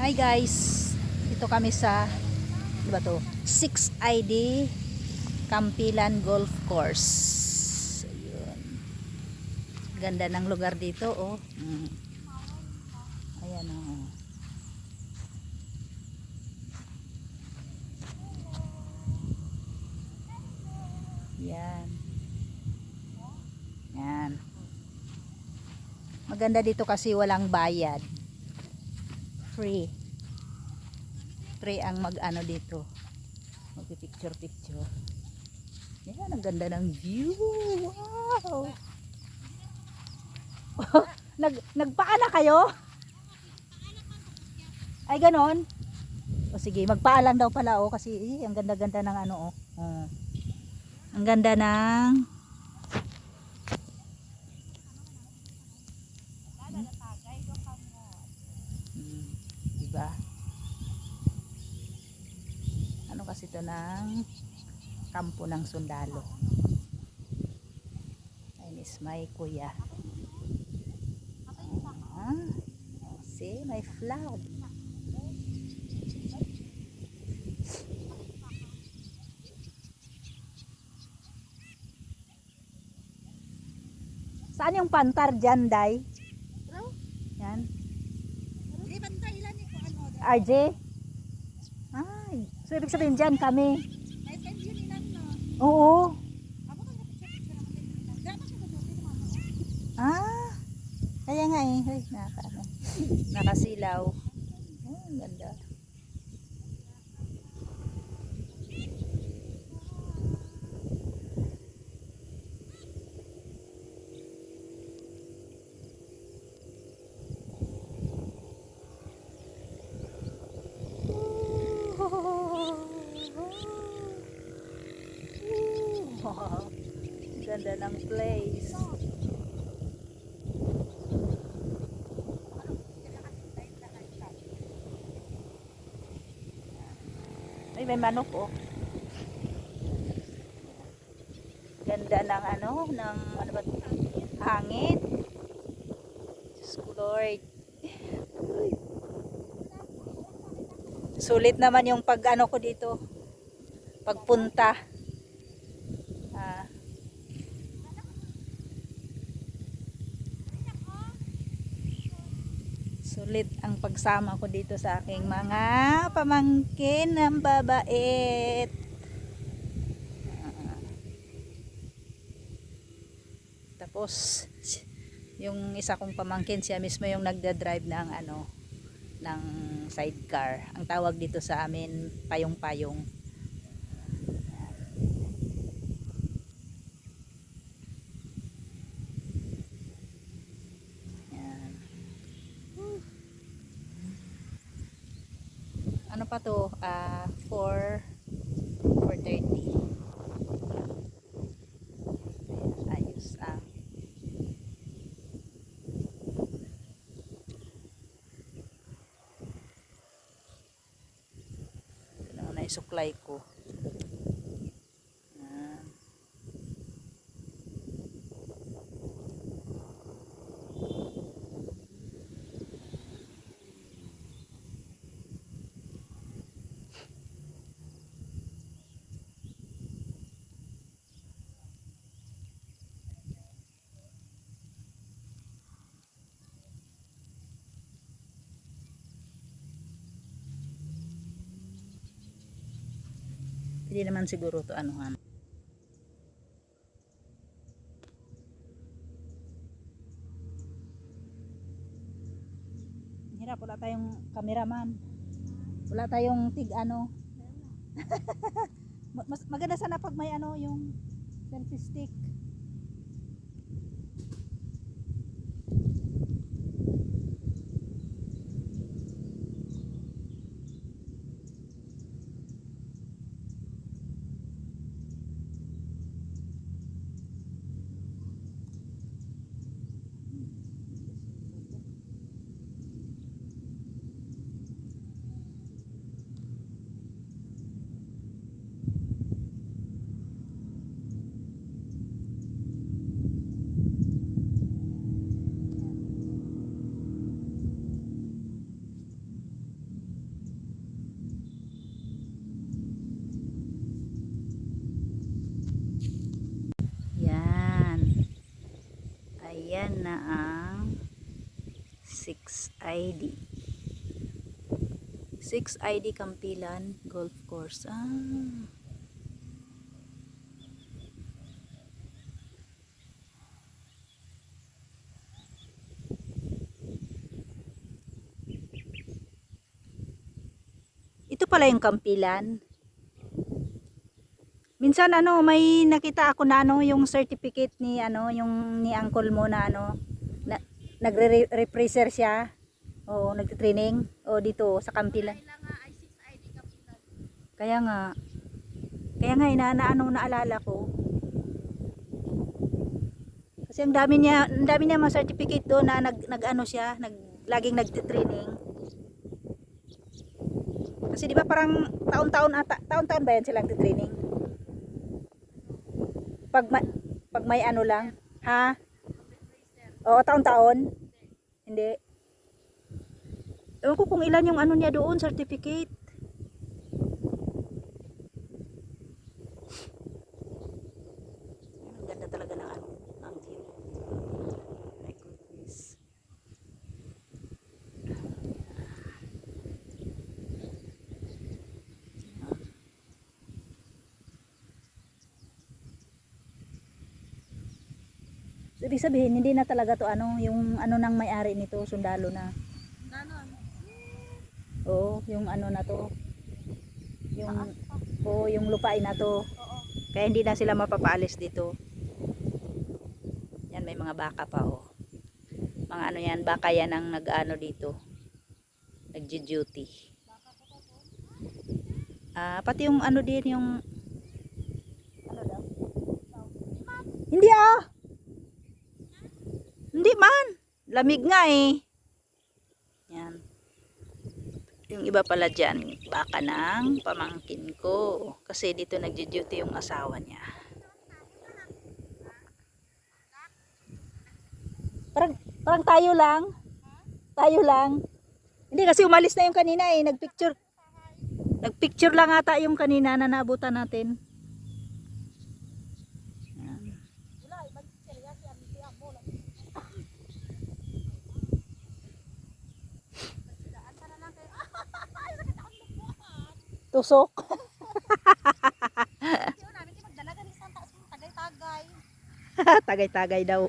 Hi guys, ito kami sa ano ba to? 6ID Campilan Golf Course. Ayun. Ganda ng lugar dito, oh. Ayan, oh. Yan. Yan. Maganda dito kasi walang bayad. Free. Free ang mag-ano dito. Magpi-picture-picture. Yan, ang ganda ng view. Wow. Nagpaana kayo? Ay ganon. O sige, magpaalam daw pala oh kasi ang ganda-ganda ng ano oh. Ang ganda ng diba? Ano kasi ito ng kampo ng sundalo. Ayun is my kuya. See, my flag. Saan yung pantar dyan, Day? Yan. RJ? Ay, so ibig sabihin dyan kami. Oo. Ah, kaya nga eh. Ay, nakasilaw. Ang ganda. Wow. Ganda ng place. Ay, may manok oh. Ganda ng ano, ng ano ba? Hangin. Diyos ko Lord. Sulit naman yung pag ano ko dito. Pagpunta. Sulit ang pagsama ko dito sa aking mga pamangkin ng babait. Tapos yung isa kong pamangkin siya mismo yung nagda-drive ng ano ng sidecar. Ang tawag dito sa amin payong-payong. Ano pa to? 4:30. Ayos ah. Ito na naisuklay ko. Hindi naman siguro to anuhan. Hirap, wala tayong cameraman. Wala tayong tig ano. Mas maganda sana pag may ano yung selfie stick. Yan na ang 6ID. 6ID Campilan Golf Course. Ito pala yung Campilan. Minsan may nakita ako na yung certificate ni yung ni uncle mo na nagre-represser siya. Oo, nagte-training dito sa Campilan. Kaya nga naalala ko. Kasi ang dami niya mga certificate doon na siya, laging nagte-training. Kasi di ba parang taon-taon ba yan silang nagte-training? Pag may lang, ha? Oo, taon-taon. Hindi. Ewan ko kung ilan yung niya doon, certificate. Ang ganda talaga ng ang view. My goodness. So, ibig sabihin, hindi na talaga to yung nang may-ari nito, sundalo na. Oo, yung na to. Yung lupain na to. Kaya hindi na sila mapapaalis dito. Yan, may mga baka pa Mga yan, baka yan ang dito. Nagji-duty. Pati yung din yung daw? Hindi Hindi man. Lamig nga Yan. Yung iba pala dyan, baka ng pamangkin ko. Kasi dito nagji-duty yung asawa niya. Parang tayo lang. Tayo lang. Hindi kasi umalis na yung kanina Nagpicture. Nagpicture lang ata yung kanina na naabutan natin. Tusok. Tagay-tagay daw.